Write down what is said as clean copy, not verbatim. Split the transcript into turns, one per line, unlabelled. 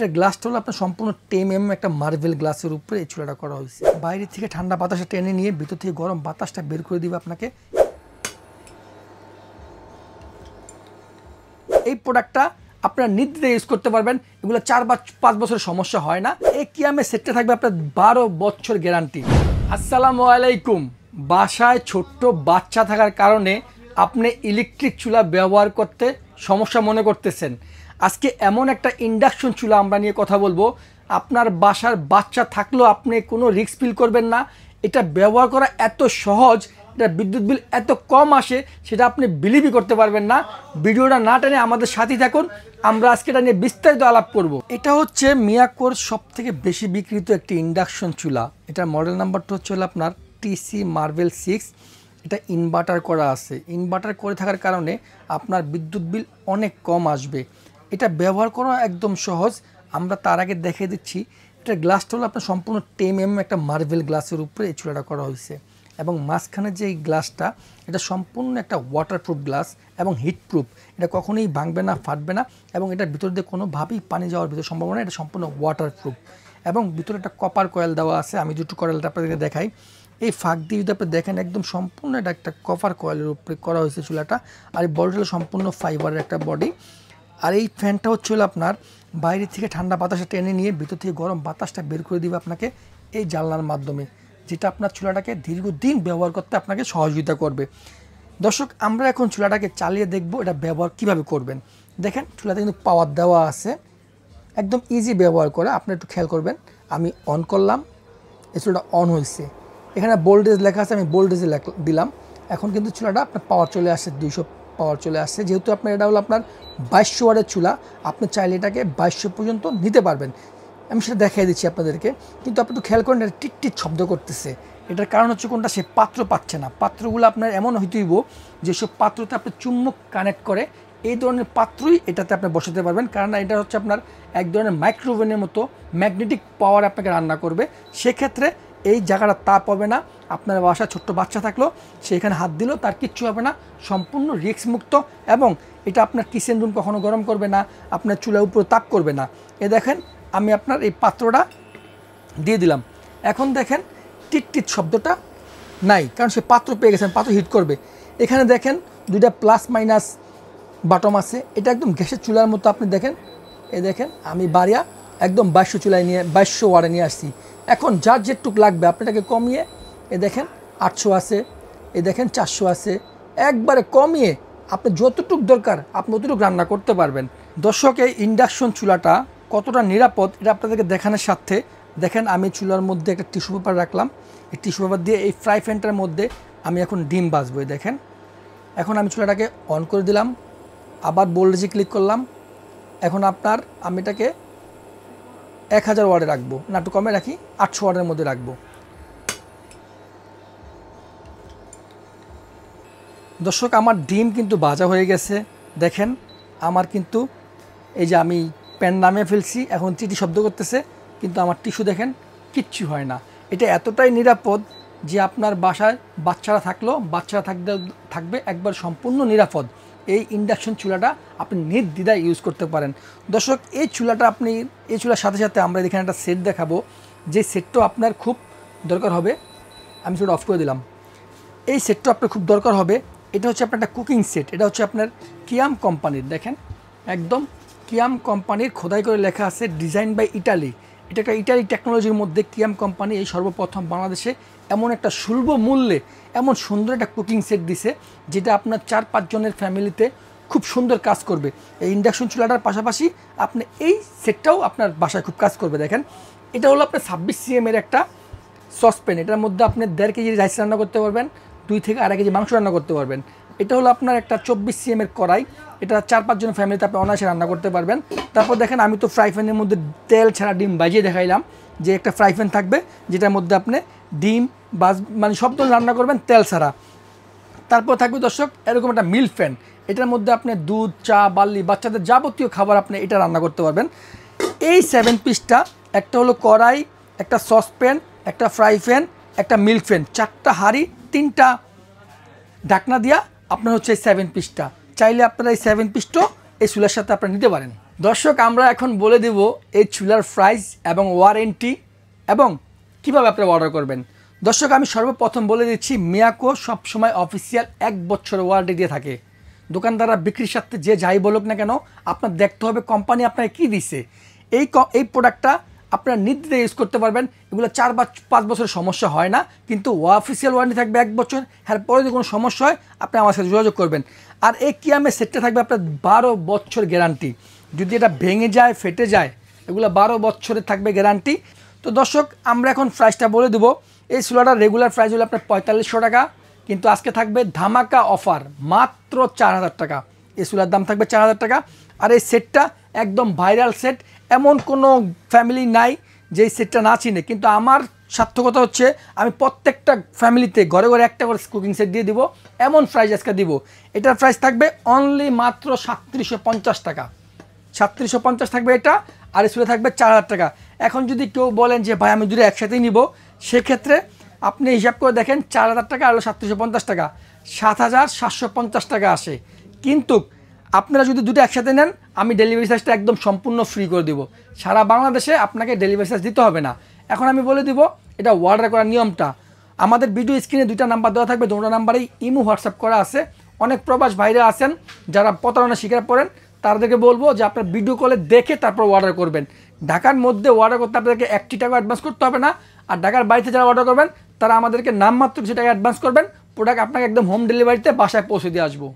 এটার গ্লাসটা হলো আপনার সম্পূর্ণ 10mm একটা মার্বেল গ্লাসের উপরে এই চুলাটা করা হয়েছে। বাইরে থেকে ঠান্ডা বাতাসটা টেনে নিয়ে ভিতর থেকে গরম বাতাসটা বের করে দিবে আপনাকে। এই প্রোডাক্টটা আপনারা নির্দ্বিধায় ইউজ করতে পারবেন। এগুলো 4 বা 5 বছরের সমস্যা হয় না। এই কিয়ামের সেটটা থাকবে আপনার 12 বছর গ্যারান্টি। আসসালামু আলাইকুম। বাসায় ছোট্ট বাচ্চা থাকার কারণে আপনি ইলেকট্রিক চুলা ব্যবহার করতে সমস্যা মনে করতেছেন। আজকে এমন একটা ইন্ডাকশন চুলা আমরা নিয়ে কথা বলবো, আপনার বাসার বাচ্চা থাকলেও আপনি কোনো রিস্ক ফিল করবেন না। এটা ব্যবহার করা এত সহজ, এটা বিদ্যুৎ বিল এত কম আসে, সেটা আপনি বিলিভই করতে পারবেন না। ভিডিওটা না টেনে আমাদের সাথেই থাকুন, আমরা আজকে এটা নিয়ে বিস্তারিত আলাপ করব। এটা হচ্ছে মিয়াকোর সবথেকে বেশি বিক্রিত একটি ইন্ডাকশন চুলা। এটার মডেল নাম্বারটা হচ্ছে আপনার TC Marvel 6। এটা ইনভার্টার করা আছে। ইনভার্টার করে থাকার কারণে আপনার বিদ্যুৎ বিল অনেক কম আসবে। এটা ব্যবহার করা একদম সহজ। আমরা তার আগে দেখিয়ে দিচ্ছি। এটার গ্লাসটা হলো আপনার সম্পূর্ণ 10mm একটা মার্বেল গ্লাসের উপরে এই চুলাটা করা হয়েছে, এবং মাঝখানে যে এই গ্লাসটা, এটা সম্পূর্ণ একটা ওয়াটারপ্রুফ গ্লাস এবং হিটপ্রুফ। এটা কখনোই ভাঙবে না, ফাটবে না, এবং এটার ভিতর দিয়ে কোনোভাবেই পানি যাওয়ার ভিতরে সম্ভাবনা। এটা সম্পূর্ণ ওয়াটারপ্রুফ, এবং ভিতরে একটা কপার কয়েল দেওয়া আছে। আমি দুটো কয়েলটা আপনাদেরকে দেখাই। এই ফাঁক দিয়ে যদি আপনি দেখেন, একদম সম্পূর্ণ এটা একটা কপার কয়েলের উপরে করা হয়েছে চুলাটা। আর এই বডিটা সম্পূর্ণ ফাইবারের একটা বডি। আর এই ফ্যানটা হচ্ছে আপনার বাইরে থেকে ঠান্ডা বাতাসটা টেনে নিয়ে ভিতর থেকে গরম বাতাসটা বের করে দিবে আপনাকে এই জানলার মাধ্যমে, যেটা আপনার চুলাটাকে দীর্ঘদিন ব্যবহার করতে আপনাকে সহযোগিতা করবে। দর্শক, আমরা এখন চুলাটাকে চালিয়ে দেখব এটা ব্যবহার কিভাবে করবেন। দেখেন, চুলাতে কিন্তু পাওয়ার দেওয়া আছে, একদম ইজি ব্যবহার করে। আপনি একটু খেয়াল করবেন। আমি অন করলাম, এই চুলাটা অন হয়েছে। এখানে ভোল্টেজ লেখা আছে, আমি ভোল্টেজে দিলাম। এখন কিন্তু চুলাটা আপনার পাওয়ার চলে আসছে, 200 পাওয়ার চলে আসছে। যেহেতু আপনার এটা হলো আপনার 2200 ওয়াটের চুলা, আপনি চাইলে এটাকে 2200 পর্যন্ত নিতে পারবেন। আমি সেটা দেখিয়ে দিচ্ছি আপনাদেরকে। কিন্তু আপনি তো খেয়াল করেন, এটা টিকটিক শব্দ করতেছে। এটার কারণ হচ্ছে কোনটা, সে পাত্র পাচ্ছে না। পাত্রগুলো আপনার এমন হইতেইব যেসব পাত্রতে আপনি চুম্বক কানেক্ট করে, এই ধরনের পাত্রই এটাতে আপনি বসাতে পারবেন। কারণ এটা হচ্ছে আপনার এক ধরনের মাইক্রোওভেনের মতো ম্যাগনেটিক পাওয়ার আপনাকে রান্না করবে। সেক্ষেত্রে এই জায়গাটা তাপ হবে না। আপনার বাসায় ছোট্ট বাচ্চা থাকলেও সে এখানে হাত দিলেও তার কিচ্ছু হবে না, সম্পূর্ণ রিস্ক মুক্ত। এবং এটা আপনার কিচেন রুম কখনো গরম করবে না, আপনার চুলার উপরে তাপ করবে না। এ দেখেন, আমি আপনার এই পাত্রটা দিয়ে দিলাম। এখন দেখেন টিট শব্দটা নাই, কারণ সে পাত্র পেয়ে গেছেন, পাত্র হিট করবে। এখানে দেখেন দুইটা প্লাস মাইনাস বাটম আছে। এটা একদম গ্যাসের চুলার মতো। আপনি দেখেন, এই দেখেন আমি বাড়িয়া একদম 2200 চুলায় নিয়ে 2200 ওয়াটে নিয়ে আসছি। এখন যার যেটুক লাগবে আপনি এটাকে কমিয়ে, এ দেখেন 800 আছে, এ দেখেন 400 আছে, একবারে কমিয়ে আপনি যতটুক দরকার আপনি অতটুকু রান্না করতে পারবেন। দর্শক, এই ইন্ডাকশন চুলাটা কতটা নিরাপদ এটা আপনাদেরকে দেখানোর সাথে দেখেন, আমি চুলার মধ্যে একটা টিস্যু পেপার রাখলাম। এই টিস্যু পেপার দিয়ে এই ফ্রাই প্যানটার মধ্যে আমি এখন ডিম ভাজবো। দেখেন, এখন আমি চুলাটাকে অন করে দিলাম, আবার ভোল্টেজে ক্লিক করলাম। এখন আমি এটাকে 1000 ওয়াটে রাখবো, না একটু কমে রাখি, 800 ওয়াটের মধ্যে রাখবো। দর্শক, আমার ডিম কিন্তু ভাজা হয়ে গেছে। দেখেন, আমার কিন্তু এই যে আমি প্যান নামিয়ে ফেলছি, এখন চিটি শব্দ করতেছে, কিন্তু আমার টিস্যু দেখেন কিচ্ছু হয় না। এটা এতটাই নিরাপদ যে আপনার বাসায় বাচ্চারা থাকলেও থাকবে একবার সম্পূর্ণ নিরাপদ। এই ইন্ডাকশন চুলাটা আপনি নির্দ্বিধায় ইউজ করতে পারেন। দর্শক, এই চুলাটা এই চুলার সাথে সাথে আমরা এখানে একটা সেট দেখাবো, যে সেটটাও আপনার খুব দরকার হবে। আমি সেটা অফ করে দিলাম। এই সেটটা আপনার খুব দরকার হবে। এটা হচ্ছে আপনার একটা কুকিং সেট। এটা হচ্ছে আপনার কিয়াম কোম্পানির। দেখেন, একদম কিয়াম কোম্পানির খোদাই করে লেখা আছে ডিজাইন বাই ইটালি। এটা একটা ইটালি টেকনোলজির মধ্যে কিয়াম কোম্পানি এই সর্বপ্রথম বাংলাদেশে এমন একটা সুলভ মূল্যে এমন সুন্দর একটা কুকিং সেট দিছে, যেটা আপনার 4-5 জনের ফ্যামিলিতে খুব সুন্দর কাজ করবে। এই ইন্ডাকশন চুলাটার পাশাপাশি আপনি এই সেটটাও আপনার বাসায় খুব কাজ করবে। দেখেন, এটা হলো আপনার 26 cm একটা সসপ্যান। এটার মধ্যে আপনি 1.5 কেজি রাইস রান্না করতে পারবেন, 2 থেকে 2.5 কেজি মাংস রান্না করতে পারবেন। এটা হলো আপনার একটা 24 cm এর কড়াই। এটা 4-5 জন ফ্যামিলিতে আপনি অনায়াসে রান্না করতে পারবেন। তারপর দেখেন, আমি তো ফ্রাই প্যানের মধ্যে তেল ছাড়া ডিম ভাজিয়ে দেখাইলাম, যে একটা ফ্রাই প্যান থাকবে যেটার মধ্যে আপনি ডিম মানে সব ধরনের রান্না করবেন তেল ছাড়া। তারপর থাকবে দর্শক এরকম একটা মিল্ক প্যান। এটার মধ্যে আপনি দুধ, চা, বার্লি, বাচ্চাদের যাবতীয় খাবার আপনি এটা রান্না করতে পারবেন। এই 7 পিসটা, একটা হলো কড়াই, একটা সসপ্যান, একটা ফ্রাই প্যান, একটা মিল্ক প্যান, 4টা হাঁড়ি, 3টা ঢাকনা দিয়া আপনার হচ্ছে এই 7 পিসটা। চাইলে আপনারা এই 7 পিসটাও এই চুলার সাথে আপনারা নিতে পারেন। দর্শক আমরা এখন বলে দেব এই চুলার প্রাইস এবং ওয়ারেন্টি এবং কিভাবে আপনারা অর্ডার করবেন। দর্শক আমি সর্বপ্রথম বলে দিচ্ছি, মিয়াকো সবসময় অফিসিয়াল 1 বছর ওয়ারেন্টি দিয়ে থাকে। দোকানদাররা বিক্রির সাথে যে যাই বলুক না কেন, আপনার দেখতে হবে কোম্পানি আপনাকে কী দিছে। এই প্রোডাক্টটা আপনারা নির্দ্বিধায় ইউজ করতে পারবেন। এগুলো 4 বা 5 বছরের সমস্যা হয় না, কিন্তু অফিসিয়াল ওয়ারেন্টি থাকবে 1 বছর। হ্যাঁ, পরে যদি কোনো সমস্যা হয় আপনি আমার সাথে যোগাযোগ করবেন। আর এই কিয়ামের সেটটা থাকবে আপনার 12 বছর গ্যারান্টি। যদি এটা ভেঙে যায়, ফেটে যায়, এগুলো 12 বছরের থাকবে গ্যারান্টি। তো দর্শক আমরা এখন প্রাইসটা বলে দেবো। এই চুলাটার রেগুলার প্রাইস হলো আপনার 4500 টাকা, কিন্তু আজকে থাকবে ধামাকা অফার মাত্র 4000 টাকা। এই চুলার দাম থাকবে 4000 টাকা। আর এই সেটটা একদম ভাইরাল সেট, এমন কোনো ফ্যামিলি নাই যে এই সেটটা না চিনে। কিন্তু আমার সার্থকতা হচ্ছে আমি প্রত্যেকটা ফ্যামিলিতে ঘরে ঘরে একটা করে কুকিং সেট দিয়ে দিব, এমন প্রাইস আজকে দিব। এটার প্রাইস থাকবে অনলি মাত্র 3750 টাকা। 3750 থাকবে এটা, আর এই চুলা থাকবে 4000 টাকা। এখন যদি কেউ বলেন যে ভাই আমি দুটো একসাথেই নিব, সেক্ষেত্রে আপনি হিসাব করে দেখেন 4000 টাকা আর 3750 টাকা, 7750 টাকা আসে। কিন্তু আপনারা যদি দুটো একসাথে নেন, আমি ডেলিভারি চার্জটা একদম সম্পূর্ণ ফ্রি করে দিব। সারা বাংলাদেশে আপনাকে ডেলিভারি চার্জ দিতে হবে না। এখন আমি বলে দিব এটা অর্ডার করার নিয়মটা। আমাদের ভিডিও স্ক্রিনে 2টা নাম্বার দেওয়া থাকবে, 2টা নাম্বারেই ইমো হোয়াটসঅ্যাপ করা আছে। অনেক প্রবাস ভাইরা আছেন যারা প্রতারণা শিকার পড়েন, তাদেরকে বলবো যে আপনার ভিডিও কলে দেখে তারপর অর্ডার করবেন। ঢাকার মধ্যে অর্ডার করতে আপনাদেরকে 1 টাকা অ্যাডভান্স করতে হবে না। আর ঢাকার বাইরে যারা অর্ডার করবেন তারা আমাদেরকে নামমাত্র কিছু টাকা অ্যাডভান্স করবেন, প্রোডাক্ট আপনাকে একদম হোম ডেলিভারিতে বাসায় পৌঁছে দিয়ে আসবো।